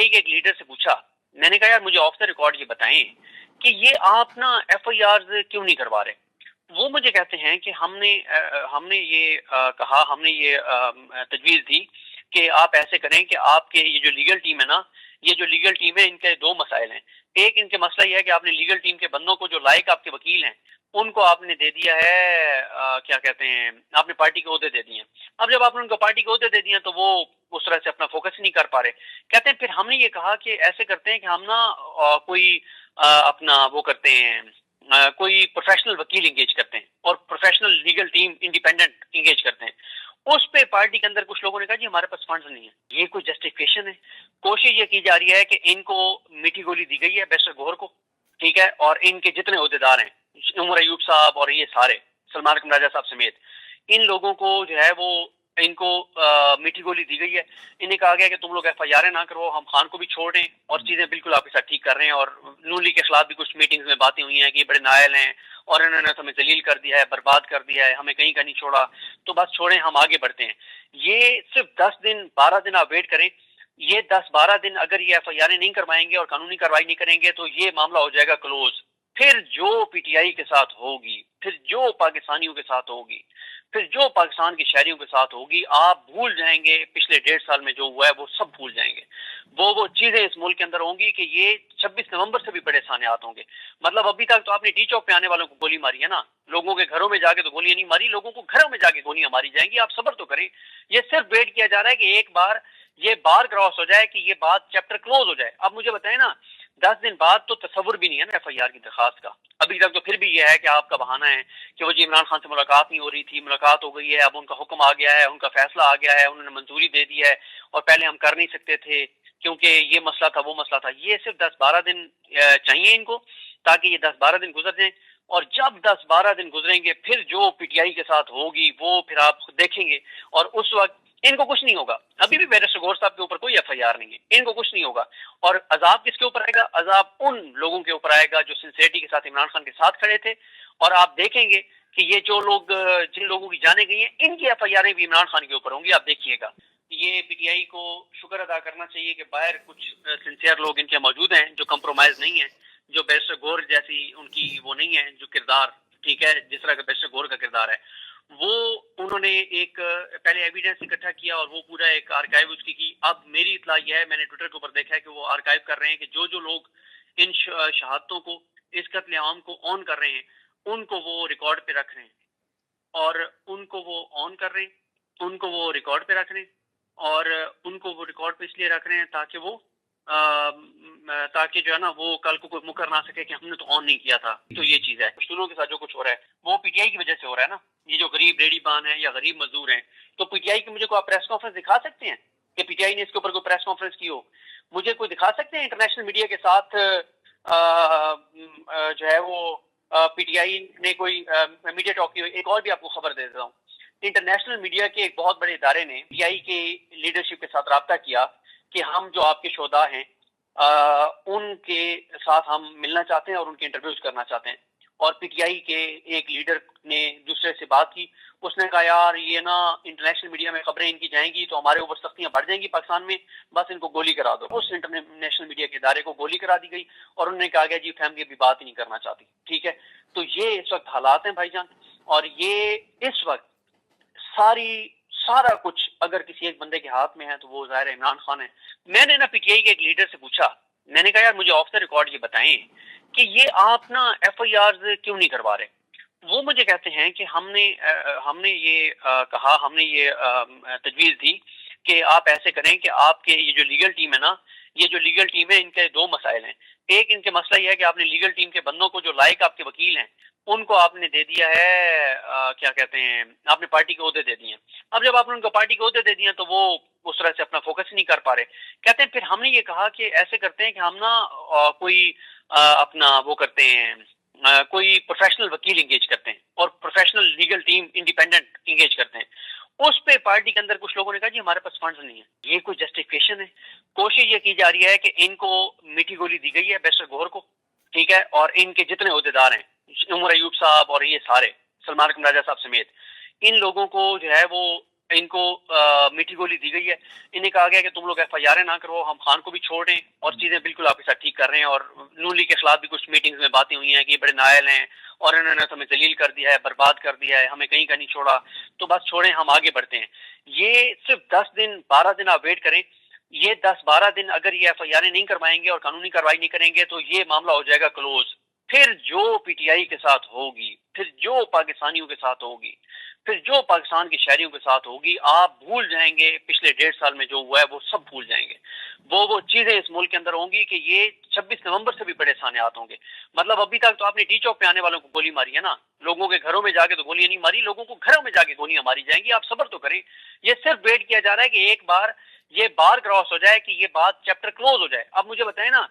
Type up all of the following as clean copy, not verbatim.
के एक लीडर से पूछा, मैंने कहा यार मुझे ऑफ द रिकॉर्ड ये बताएं कि ये आप ना एफआईआर क्यों नहीं करवा रहे। वो मुझे कहते हैं कि हमने ये कहा, हमने ये तजवीज़ दी कि आप ऐसे करें कि आपके ये जो लीगल टीम है ना, ये जो लीगल टीम है इनके दो मसाइल हैं। एक इनके मसला ये है कि आपने लीगल टीम के बंदों को जो लायक आपके वकील हैं उनको आपने दे दिया है, क्या कहते हैं, आपने पार्टी के ओहदे दे दिए हैं। अब जब आपने उनको पार्टी के ओहदे दे दिए तो वो उस तरह से अपना फोकस नहीं कर पा रहे। कहते हैं फिर हमने ये कहा कि ऐसे करते हैं कि हम ना कोई अपना वो करते हैं, कोई प्रोफेशनल वकील इंगेज करते हैं और professional legal team independent engage करते हैं। उस पे पार्टी के अंदर कुछ लोगों ने कहा जी हमारे पास फंड्स नहीं है। ये कोई जस्टिफिकेशन है? कोशिश ये की जा रही है कि इनको मीठी गोली दी गई है बैरिस्टर गौहर को, ठीक है, और इनके जितने ओहदेदार हैं, उमर अयूब साहब और ये सारे, सलमान राजा साहब समेत, इन लोगों को जो है वो इनको मीठी गोली दी गई है। इन्हें कहा गया कि तुम लोग एफआईआर ना करो, हम खान को भी छोड़ दें और चीजें बिल्कुल आपके साथ ठीक कर रहे हैं। और नून लीग के खिलाफ भी कुछ मीटिंग्स में बातें हुई हैं कि ये बड़े नायल हैं और इन्होंने तो हमें जलील कर दिया है, बर्बाद कर दिया है, हमें कहीं का नहीं छोड़ा, तो बस छोड़ें, हम आगे बढ़ते हैं। ये सिर्फ 10 दिन 12 दिन आप वेट करें। ये 10-12 दिन अगर ये एफआईआर नहीं करवाएंगे और कानूनी कार्रवाई नहीं करेंगे तो ये मामला हो जाएगा क्लोज। फिर जो पीटीआई के साथ होगी, फिर जो पाकिस्तानियों के साथ होगी, फिर जो पाकिस्तान के शहरियों के साथ होगी, आप भूल जाएंगे पिछले 1.5 साल में जो हुआ है, वो सब भूल जाएंगे। वो चीजें इस मुल्क के अंदर होंगी कि ये 26 नवंबर से भी बड़े सानियात होंगे। मतलब अभी तक तो आपने टी चौक पे आने वालों को गोली मारी है ना, लोगों के घरों में जाके तो गोलियां नहीं मारी, लोगों को घरों में जाके गोलियां मारी जाएंगी। आप सब्र तो करें। ये सिर्फ वेट किया जा रहा है कि एक बार ये बार क्रॉस हो जाए कि ये बात चैप्टर क्लोज हो जाए। अब मुझे बताएं ना, 10 दिन बाद तो तस्वुर भी नहीं है ना एफआईआर की दरखास्त का। अभी तक तो फिर भी ये है कि आपका बहाना है कि वो जी इमरान खान से मुलाकात नहीं हो रही थी, मुलाकात हो गई है, अब उनका हुक्म आ गया है, उनका फैसला आ गया है, उन्होंने मंजूरी दे दी है और पहले हम कर नहीं सकते थे क्योंकि ये मसला था, वो मसला था। ये सिर्फ 10-12 दिन चाहिए इनको ताकि ये 10-12 दिन गुजर जाएं। और जब 10-12 दिन गुजरेंगे फिर जो पीटीआई के साथ होगी वो फिर आप देखेंगे और उस वक्त इनको कुछ नहीं होगा। अभी भी बैरिस्टर गौहर साहब के ऊपर कोई एफआईआर नहीं है, इनको कुछ नहीं होगा। और अजाब किसके ऊपर आएगा? अजाब उन लोगों के ऊपर आएगा जो सिंसियरिटी के साथ इमरान खान के साथ खड़े थे। और आप देखेंगे कि ये जो लोग, जिन लोगों की जाने गई हैं, इनकी एफआईआर भी इमरान खान के ऊपर होंगी। आप देखिएगा। ये पीटीआई को शुक्र अदा करना चाहिए कि बाहर कुछ सिंसियर लोग इनके मौजूद हैं जो कंप्रोमाइज नहीं है, जो बैरिस्टर गौहर जैसी उनकी वो नहीं है, जो किरदार, ठीक है, जिस तरह का बैरिस्टर गौहर का किरदार है, वो उन्होंने एक पहले एविडेंस इकट्ठा किया और वो पूरा एक आर्काइव उसकी की। अब मेरी इत्तला यह है, मैंने ट्विटर के ऊपर देखा है कि वो आर्काइव कर रहे हैं कि जो जो लोग इन शहादतों को, इस कत्लेआम को ऑन कर रहे हैं, उनको वो रिकॉर्ड पे रख रहे हैं और उनको वो ऑन कर रहे हैं, उनको वो रिकॉर्ड पे रख रहे हैं और उनको वो रिकॉर्ड पे इसलिए रख रहे हैं ताकि वो ताकि जो है ना वो कल को कोई मुकर ना सके कि हमने तो ऑन नहीं किया था। तो ये चीज है, पश्तूनों के साथ जो कुछ हो रहा है वो पीटीआई की वजह से हो रहा है ना। ये जो गरीब रेडी बान है या गरीब मजदूर हैं, तो पीटीआई की मुझे कोई प्रेस कॉन्फ्रेंस दिखा सकते हैं कि पीटीआई ने इसके ऊपर कोई प्रेस कॉन्फ्रेंस की हो? मुझे कोई दिखा सकते हैं इंटरनेशनल मीडिया के साथ जो है वो पीटीआई ने कोई मीडिया टॉक की हो? एक और भी आपको खबर दे देता हूँ, इंटरनेशनल मीडिया के एक बहुत बड़े इदारे ने पीटीआई के लीडरशिप के साथ राब्ता किया कि हम जो आपके शोधा हैं उनके साथ हम मिलना चाहते हैं और उनके इंटरव्यूज करना चाहते हैं। और पीटीआई के एक लीडर ने दूसरे से बात की, उसने कहा यार ये ना इंटरनेशनल मीडिया में खबरें इनकी जाएंगी तो हमारे ऊपर सख्तियां बढ़ जाएंगी पाकिस्तान में, बस इनको गोली करा दो। उस इंटरनेशनल मीडिया के इदारे को गोली करा दी गई और उन्होंने कहा गया जी फैमिली अभी बात ही नहीं करना चाहती। ठीक है, तो ये इस वक्त हालात हैं भाईजान। और ये इस वक्त सारा कुछ अगर किसी एक बंदे के हाथ में है तो वो ज़ाहिर इमरान खान है। मैंने ना पीटीआई के एक लीडर से पूछा, मैंने कहा यार मुझे ऑफ द रिकॉर्ड ये बताएं कि ये आप ना एफआईआर क्यों नहीं करवा रहे। वो मुझे कहते हैं कि हमने ये कहा, हमने ये तजवीज़ दी कि आप ऐसे करें कि आपके ये जो लीगल टीम है ना, ये जो लीगल टीम है इनके दो मसाइल हैं। एक इनके मसला ये है कि आपने लीगल टीम के बंदों को जो लायक आपके वकील हैं उनको आपने दे दिया है, क्या कहते हैं, आपने पार्टी के ओहदे दे दिए हैं। अब जब आपने उनको पार्टी के ओहदे दे दिए तो वो उस तरह से अपना फोकस नहीं कर पा रहे। कहते हैं फिर हमने ये कहा कि ऐसे करते हैं कि हम ना कोई अपना वो करते हैं, कोई प्रोफेशनल वकील इंगेज करते हैं और professional legal team independent engage करते हैं। उस पे पार्टी के अंदर कुछ लोगों ने कहा जी हमारे पास फंड्स नहीं है। ये कोई जस्टिफिकेशन है? कोशिश ये की जा रही है कि इनको मीठी गोली दी गई है बैरिस्टर गौहर को, ठीक है, और इनके जितने ओहदेदार हैं, उमर अयूब साहब और ये सारे, सलमान राजा साहब समेत, इन लोगों को जो है वो ان کو میٹھی گولی دی گئی ہے. انہیں کہا گیا کہ تم لوگ ایف آئی آر نہ کرو, ہم خان کو بھی چھوڑ دیں, اور چیزیں بالکل آپ کے ساتھ ٹھیک کر رہے ہیں. اور نون لیگ کے خلاف بھی کچھ میٹنگز میں باتیں ہوئی ہیں کہ یہ بڑے نائل ہیں اور انہوں نے ہمیں ذلیل کر دیا ہے, برباد کر دیا ہے, ہمیں کہیں کا نہیں چھوڑا, تو بس چھوڑیں, ہم آگے بڑھتے ہیں. یہ صرف 10 دن 12 دن آپ ویٹ کریں. یہ 10-12 دن اگر یہ ایف آئی آر نہیں کروائیں گے اور قانونی کارروائی نہیں کریں گے تو یہ معاملہ ہو جائے گا کلوز. پھر جو پی ٹی آئی کے ساتھ ہوگی, پھر جو پاکستانیوں کے ساتھ ہوگی, پھر جو پاکستان کے شہریوں کے ساتھ ہوگی, آپ بھول جائیں گے پچھلے 1.5 سال میں جو ہوا ہے, وہ سب بھول جائیں گے. وہ چیزیں اس ملک کے اندر ہوں گی کہ یہ 26 نومبر سے بھی بڑے سانحات ہوں گے. مطلب ابھی تک تو آپ نے ٹی چوک پہ آنے والوں کو گولی ماری ہے نا, لوگوں کے گھروں میں جا کے تو گولیاں نہیں ماری, لوگوں کو گھروں میں جا کے گولیاں ماری جائیں گی. آپ صبر تو کریں. یہ صرف ویٹ کیا جا رہا ہے کہ ایک بار یہ بار کراس ہو جائے کہ یہ بات چیپٹر کلوز ہو جائے. اب مجھے بتائیں نا,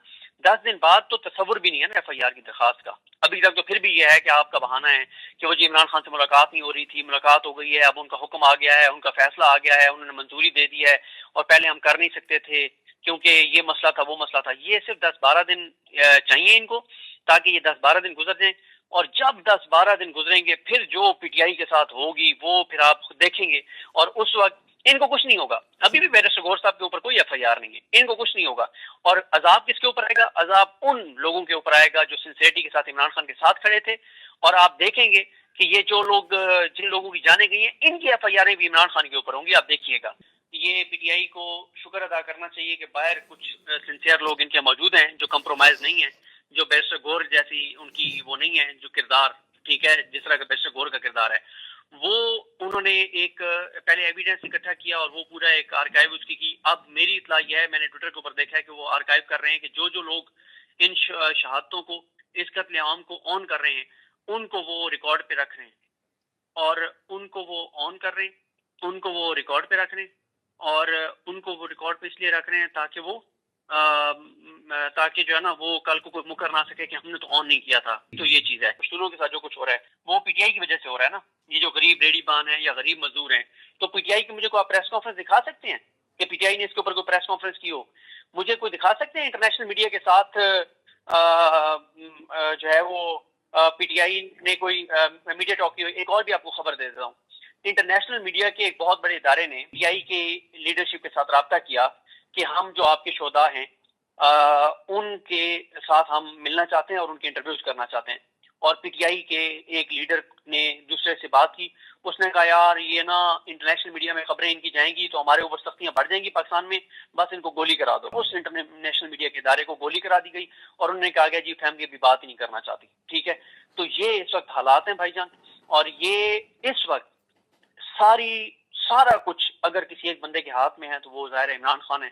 10 دن بعد تو تصور بھی نہیں ہے نا ایف آئی آر کی درخواست کا. ابھی تک تو پھر بھی یہ ہے کہ آپ کا بہانہ ہے کہ وہ جی عمران خان سے ملاقات نہیں ہو رہی تھی, ملاقات ہو گئی ہے, اب ان کا حکم آ گیا ہے, ان کا فیصلہ آ گیا ہے, انہوں نے منظوری دے دی ہے, اور پہلے ہم کر نہیں سکتے تھے کیونکہ یہ مسئلہ تھا, وہ مسئلہ تھا. یہ صرف 10-12 دن چاہیے ان کو, تاکہ یہ 10-12 دن گزر جائیں. اور جب 10-12 دن گزریں گے, پھر جو پی ٹی آئی کے ساتھ ہوگی وہ پھر آپ دیکھیں گے, اور اس وقت ان کو کچھ نہیں ہوگا. ابھی بھی بیرسٹر غور صاحب کے اوپر کوئی ایف آئی آر نہیں ہے, ان کو کچھ نہیں ہوگا. اور عذاب کس کے اوپر آئے گا؟ عذاب ان لوگوں کے اوپر آئے گا جو سنسیئرٹی کے ساتھ عمران خان کے ساتھ کھڑے تھے. اور آپ دیکھیں گے کہ یہ جو لوگ, جن لوگوں کی جانیں گئی ہیں, ان کی ایف آئی آریں بھی عمران خان کے اوپر ہوں گی. آپ دیکھیے گا. یہ پی ٹی آئی کو شکر ادا کرنا چاہیے کہ باہر کچھ سنسیئر لوگ ان کے موجود ہیں جو کمپرومائز نہیں ہیں, جو بیرسٹر غور جیسی ان کی وہ نہیں ہے, جو کردار ٹھیک ہے جس طرح کا بیرسٹر غور کا کردار ہے, وہ انہوں نے ایک پہلے ایویڈنس اکٹھا کیا اور وہ پورا ایک آرکائیو اس کی. اب میری اطلاع یہ ہے, میں نے ٹویٹر کے اوپر دیکھا ہے کہ وہ آرکائیو کر رہے ہیں کہ جو لوگ ان شہادتوں کو, اس قتل عام کو آن کر رہے ہیں, ان کو وہ ریکارڈ پہ رکھ رہے ہیں, اور ان کو وہ آن کر رہے ہیں, ان کو وہ ریکارڈ پہ رکھ رہے ہیں, اور ان کو وہ ریکارڈ پہ اس لیے رکھ رہے ہیں تاکہ جو ہے نا وہ کل کو کوئی مکر نہ سکے کہ ہم نے تو آن نہیں کیا تھا. تو یہ چیز ہے. پشتونوں کے ساتھ جو کچھ ہو رہا ہے وہ پی ٹی آئی کی وجہ سے ہو رہا ہے نا. یہ جو غریب ریڈی بان ہیں یا غریب مزدور ہیں, تو پی ٹی آئی کی مجھے کوئی پریس کانفرنس دکھا سکتے ہیں کہ پی ٹی آئی نے اس کے اوپر کوئی پریس کانفرنس کی ہو؟ مجھے کوئی دکھا سکتے ہیں انٹرنیشنل میڈیا کے ساتھ جو ہے وہ پی ٹی آئی نے کوئی میڈیا ٹاک کی ہو؟ ایک اور بھی آپ کو خبر دے دیتا ہوں. انٹرنیشنل میڈیا کے ایک بہت بڑے ادارے نے پی ٹی آئی کے لیڈرشپ کے ساتھ رابطہ کیا کہ ہم جو آپ کے شہداء ہیں ان کے ساتھ ہم ملنا چاہتے ہیں اور ان کے انٹرویوز کرنا چاہتے ہیں. اور پی ٹی آئی کے ایک لیڈر نے دوسرے سے بات کی, اس نے کہا یار یہ نا انٹرنیشنل میڈیا میں خبریں ان کی جائیں گی تو ہمارے اوپر سختیاں بڑھ جائیں گی پاکستان میں, بس ان کو گولی کرا دو. اس انٹرنیشنل میڈیا کے ادارے کو گولی کرا دی گئی اور انہوں نے کہا گیا جی فیملی ابھی بات ہی نہیں کرنا چاہتی. ٹھیک ہے, تو یہ اس وقت حالات ہیں بھائی جان. اور یہ اس وقت سارا کچھ اگر کسی ایک بندے کے ہاتھ میں ہے تو وہ ظاہر عمران خان ہے.